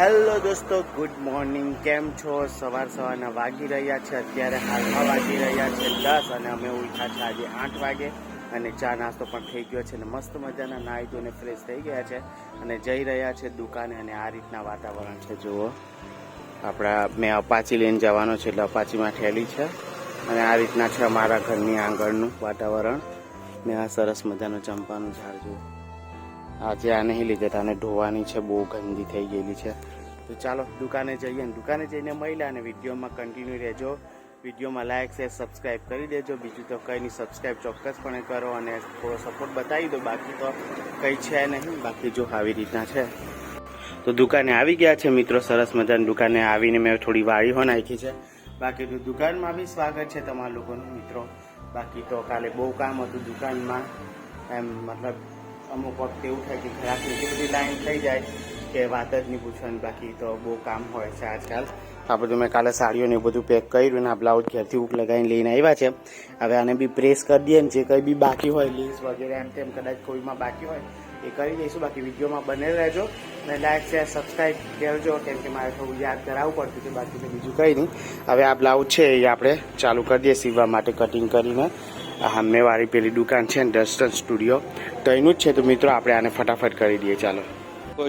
Hello દોસ્તો, good morning. કેમ છો? સવારના વાગી રહ્યા છે. અત્યારે હાલમાં વાગી રહ્યા છે 10 અને અમે ઉઠ્યા છે આજે 8 વાગે અને ચા નાસ્તો પણ થઈ ગયો છે અને મસ્ત મજાના નાહી ધોઈને ફ્રેશ થઈ ગયા છે અને જઈ રહ્યા છે દુકાને. અને આ રીતના વાતાવરણ છે, જુઓ. મેં અપાચી લઈને જવાનો છે એટલે અપાચીમાં ઠેલી છે અને આ રીતના છે અમારા ઘરની આંગણનું વાતાવરણ. મેં આ સરસ મજાનું ચંપાનું ઝાડ જુઓ. આજે આ નહીં લીધે આને ધોવાની છે, બહુ ગંદી થઈ ગયેલી છે. તો ચાલો દુકાને જઈએ ને દુકાને જઈને મહિલા અને વિડીયોમાં કન્ટિન્યુ રહેજો. વિડીયોમાં લાઇક શેર સબસ્ક્રાઈબ કરી દેજો. બીજું તો કંઈ નહીં, સબસ્ક્રાઈબ ચોક્કસપણે કરો અને થોડો સપોર્ટ બતાવી દો. બાકી તો કંઈ છે નહીં. બાકી જો આવી રીતના છે. તો દુકાને આવી ગયા છે મિત્રો, સરસ મજાની દુકાને આવીને મેં થોડી વાળીઓ નાખી છે. બાકી તો દુકાનમાં બી સ્વાગત છે તમારા લોકોનું મિત્રો. બાકી તો કાલે બહુ કામ હતું દુકાનમાં, એમ મતલબ અમુક વખતે એવું થાય કે ઘરાકની એટલી બધી લાઈન થઈ જાય કે વાત જ નહીં પૂછવાની. બાકી તો બહુ કામ હોય છે આજકાલ. આ બધું મેં કાલે સાડીઓને એ બધું પેક કર્યું ને આ બ્લાઉઝ ઘેરથી હુક લગાવીને લઈને આવ્યા છે. હવે આને બી પ્રેસ કરી દઈએ ને જે કંઈ બી બાકી હોય લેસ વગેરે એમ તેમ કદાચ કોઈમાં બાકી હોય એ કરી દઈશું. બાકી વિડીયોમાં બને રહેજો અને લાઈક શેર સબસ્ક્રાઈબ કરજો, કેમ કે મારે થોડું યાદ કરાવવું પડતું છે. બાકી તો બીજું કંઈ નહીં. હવે આ બ્લાઉઝ છે એ આપણે ચાલુ કરી દઈએ સીવવા માટે, કટિંગ કરીને. સામેવાળી પેલી દુકાન છે ને ડસ્ટન સ્ટુડિયો, તો એનું જ છે. તો મિત્રો આપણે આને ફટાફટ કરી દઈએ. ચાલો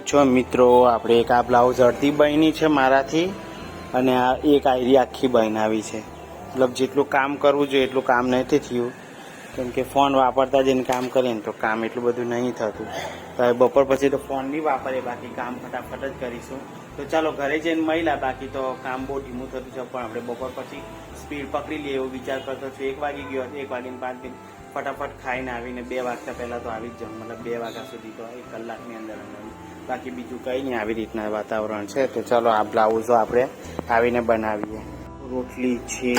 છો મિત્રો, આપણે એક આ બ્લાઉઝ અડધી બની છે મારાથી અને આ એક આયરી આખી બનાવી છે. મતલબ જેટલું કામ કરવું જોઈએ એટલું કામ નથી થયું, કેમ કે ફોન વાપરતા જઈને કામ કરીએ ને તો કામ એટલું બધું નહીં થતું. તો હવે બપોર પછી તો ફોન નહીં વાપરીએ, બાકી કામ ફટાફટ જ કરીશું. તો ચાલો ઘરે જઈને મળ્યા. બાકી તો કામ બહુ ધીમું થતું છે, પણ આપણે બપોર પછી સ્પીડ પકડી લઈએ એવો વિચાર કરતો છું. 1 વાગી ગયો, 1 વાગીને 5 મિનિટ ફટાફટ ખાઈને આવીને 2 વાગતા પહેલાં તો આવી જ જાઉં, મતલબ 2 વાગ્યા સુધી તો 1 કલાકની અંદર. બાકી બીજું કંઈ નહીં, આવી રીતના વાતાવરણ છે. તો ચાલો આ બ્લાઉઝો આપણે આવીને બનાવીએ. રોટલી છે,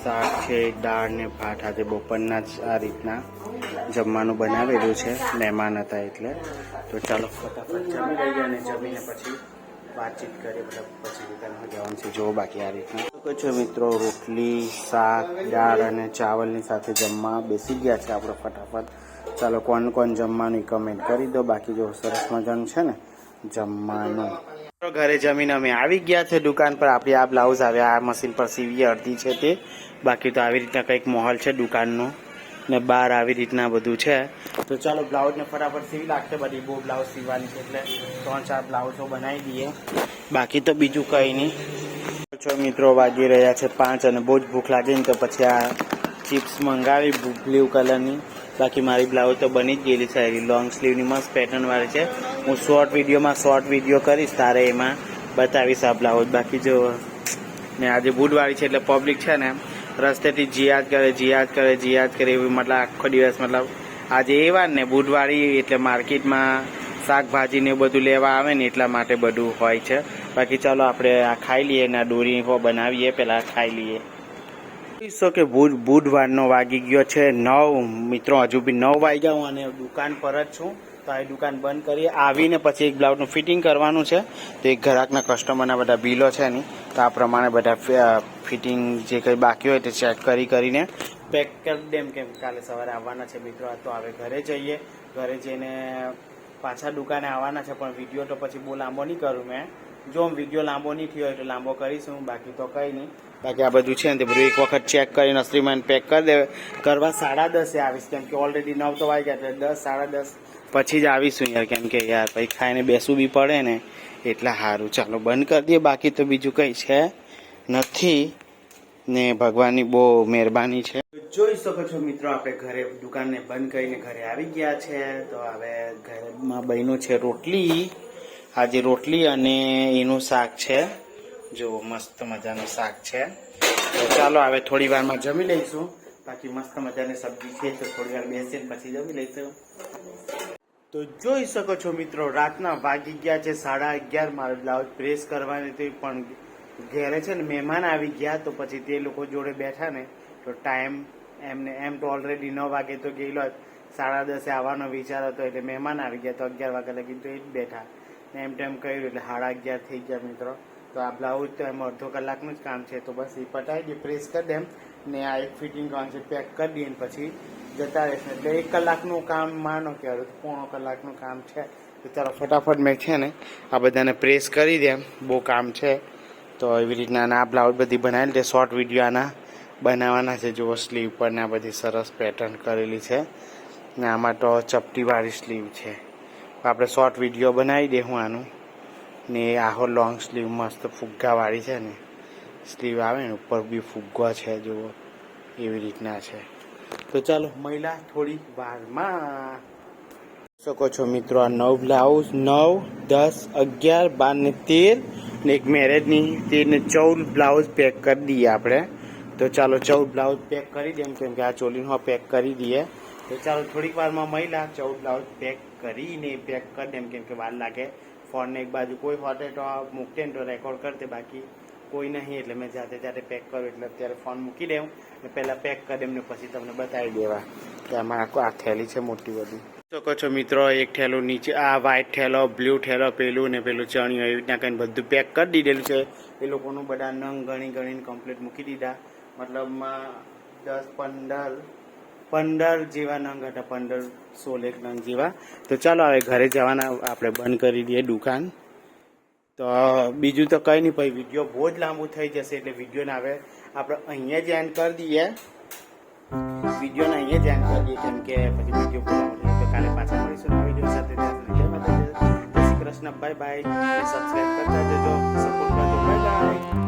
શાક છે, દાળ ને ભાત. આજે બપોરના જ આ રીતના જમવાનું બનાવેલું છે, મહેમાન હતા એટલે. તો ચાલો ફટાફટ જમી લઈએ અને જમીને પછી વાતચીત કરીએ. મતલબ પછી દુકાનમાં જવાનું છે. જો બાકી આ રીતના તો છો મિત્રો, રોટલી શાક દાળ અને ચાવલની સાથે જમવા બેસી ગયા છે આપણે ફટાફટ. ચાલો કોણ કોણ જમવાનું કમેન્ટ કરી દો. બાકી જો સરસ મજાનું છે ને જમવાનું. ઘરે જમીને અમે આવી ગયા છે દુકાન પર. આપણે આ બ્લાઉઝ આવે આ મશીન પર સીવીએ, અડધી છે તે. બાકી તો આવી રીતના કંઈક માહોલ છે દુકાનનો ને બહાર આવી રીતના બધું છે. તો ચાલો બ્લાઉઝને ફટાફટ સીવી નાખીએ. બધી બહુ બ્લાઉઝ સીવવાની છે એટલે 3-4 બ્લાઉઝો બનાવી દઈએ. બાકી તો બીજું કંઈ નહીં. છો મિત્રો, વાગી રહ્યા છે 5 અને બહુ જ ભૂખ લાગી ને તો પછી આ ચિપ્સ મંગાવી બ્લુ કલરની. બાકી મારી બ્લાઉઝ તો બની જ ગયેલી છે, લોંગ સ્લીવની મસ્ત પેટર્નવાળી છે. હું શોર્ટ વિડીયો કરીશ, તારે એમાં બતાવીશ આ બ્લાઉઝ. બાકી જો ને આજે બુધવારી છે એટલે પબ્લિક છે ને રસ્તેથી જીયાદ કરે એવી, મતલબ આખો દિવસ, મતલબ આજે એવા ને બુધવારી એટલે માર્કેટમાં શાકભાજી ને બધું લેવા આવે ને એટલા માટે બધું હોય છે. બાકી ચાલો આપણે આ ખાઈ લઈએ ને આ દોરી બનાવીએ, પહેલાં ખાઈ લઈએ. કે બુધવારનો વાગી ગયો છે 9 મિત્રો. હજુ બી 9 વાગ્યા હું અને દુકાન પર જ છું. તો આ દુકાન બંધ કરીએ, આવીને પછી એક બ્લાઉઝનું ફિટિંગ કરવાનું છે. તો એક ગ્રાહકના કસ્ટમરના બધા બિલો છે ને, તો આ પ્રમાણે બધા ફિટિંગ જે કંઈ બાકી હોય તે ચેક કરીને પેક કરી દેમ, કેમ કાલે સવારે આવવાના છે મિત્રો. તો હવે ઘરે જઈએ, ઘરે જઈને પાછા દુકાને આવવાના છે. પણ વિડીયો તો પછી બહુ લાંબો નહીં કરું મેં. જો વિડીયો લાંબો નહીં થયો હોય તો લાંબો કરીશું. બાકી તો કંઈ નહીં. બાકી આ બધું છે ને તે બધું એક વખત ચેક કરીને અસલીમાં પેક કરી દે. કરવા 10:30 આવીશ, કેમ કે ઓલરેડી 9 તો વાગ્યા એટલે 10 10:30 પછી જ આવીશું યાર. કેમ કે યાર પછી ખાઈને બેસવું બી પડે ને એટલે સારું. ચાલો બંધ કરી દઈએ. બાકી તો બીજું કંઈ છે નથી ને ભગવાનની બહુ મહેરબાની છે. જોઈ શકો છો મિત્રો, આપણે ઘરે દુકાનને બંધ કરીને ઘરે આવી ગયા છે. તો હવે ઘરમાં બન્યું છે રોટલી. આજે રોટલી અને એનું શાક છે. જો મસ્ત મજાનું શાક છે. તો ચાલો હવે થોડી વારમાં જમી લઈશું. બાકી મસ્ત મજાની સબ્જી છે, તો થોડી વાર બેસીને પછી જમી લઈશું. તો જોઈ શકો છો મિત્રો, રાતના વાગી ગયા છે 11:30. મારે બ્લાઉઝ પ્રેસ કરવાની હતી, પણ ઘરે છે ને મહેમાન આવી ગયા. તો પછી તે લોકો જોડે બેઠા ને તો ટાઈમ એમ તો ઓલરેડી 9 વાગે તો ગયેલો, 10:30 આવવાનો વિચાર હતો. એટલે મહેમાન આવી ગયા તો 11 વાગ્યા લગી તો એ જ બેઠા ને એમ ટેમ કર્યું એટલે 11:30 થઈ ગયા મિત્રો. તો આ બ્લાઉઝ તો એમ અડધો કલાકનું જ કામ છે. તો બસ એ પટાવી દઈએ, પ્રેસ કરી દેમ ને આ એક ફિટિંગ કરવાનું છે, પેક કરી દઈએ પછી જતા રહેશે. એટલે 1 કલાકનું કામ માનો કે હવે પોણો કલાકનું કામ છે. તો ચાલો ફટાફટ મેં છે ને આ બધાને પ્રેસ કરી દે, બહુ કામ છે. તો એવી રીતના આ બ્લાઉઝ બધી બનાવેલી છે. શોર્ટ વિડીયો આના બનાવવાના છે. જુઓ સ્લીવ પર ને આ બધી સરસ પેટર્ન કરેલી છે ને આમાં તો ચપટીવાળી સ્લીવ છે. આપણે શોર્ટ વિડીયો બનાવી દે હું આનું ને આહો લોંગ સ્લીવ મસ્ત ફુગ્ગાવાળી છે ને સ્લીવ આવે ને ઉપર બી ફુગ્ગો છે જુઓ એવી રીતના છે. તો ચાલો મહિલા થોડી વારમાં શકો છો મિત્રો. આ 9 બ્લાઉઝ 9, 10, 11, 12 ને 13 ને એક મેરેજની 13 ને 14 બ્લાઉઝ પેક કરી દઈએ આપણે. તો ચાલો 14 બ્લાઉઝ પેક કરી દઈએ કેમ કે આ ચોલીનો પેક કરી દઈએ. તો ચાલો થોડીક વારમાં મહિલા 14 બ્લાઉઝ પેક કરીને પેક કરી દે કેમ કે વાર લાગે. ફોનને એક બાજુ કોઈ હોતે તો મૂકતે ને તો રેકોર્ડ કરતે, બાકી કોઈ નહીં એટલે મેં જાતે પેક કરું એટલે અત્યારે ફોન મૂકી દેવું ને પહેલાં પેક કરી દેમ ને પછી તમને બતાવી દેવા કે આમાં આ થેલી છે મોટી બધી. શકો છો મિત્રો એક થેલો નીચે આ વ્હાઈટ થેલો, બ્લુ થેલો, પેલું ને પેલું ચણિયું એવી રીતના કંઈ બધું પેક કરી દીધેલું છે. એ લોકોનું બધા નંગ ગણીને કમ્પ્લીટ મૂકી દીધા. મતલબમાં 10-15 જેવા નંગ હતા, 15-16 નંગ જેવા. તો ચાલો હવે ઘરે જવાના આપણે બંધ કરી દઈએ દુકાન. તો બીજું તો કંઈ નહીં, પછી વિડીયો બહુ જ લાંબુ થઈ જશે એટલે વિડીયોને હવે આપણે અહીંયા જ એન્ડ કરી દઈએ. વિડીયોને અહીંયા જ એન્ડ કરી દઈએ કેમ કે પછી વિડીયો બહુ લાંબુ થઈ. તો કાલે પાછા મળીશું નવા વિડીયો સાથે. જય માતાજી, જય Shri Krishna, bye bye. Subscribe કરતા જજો, સપોર્ટ કરજો, બાય બાય.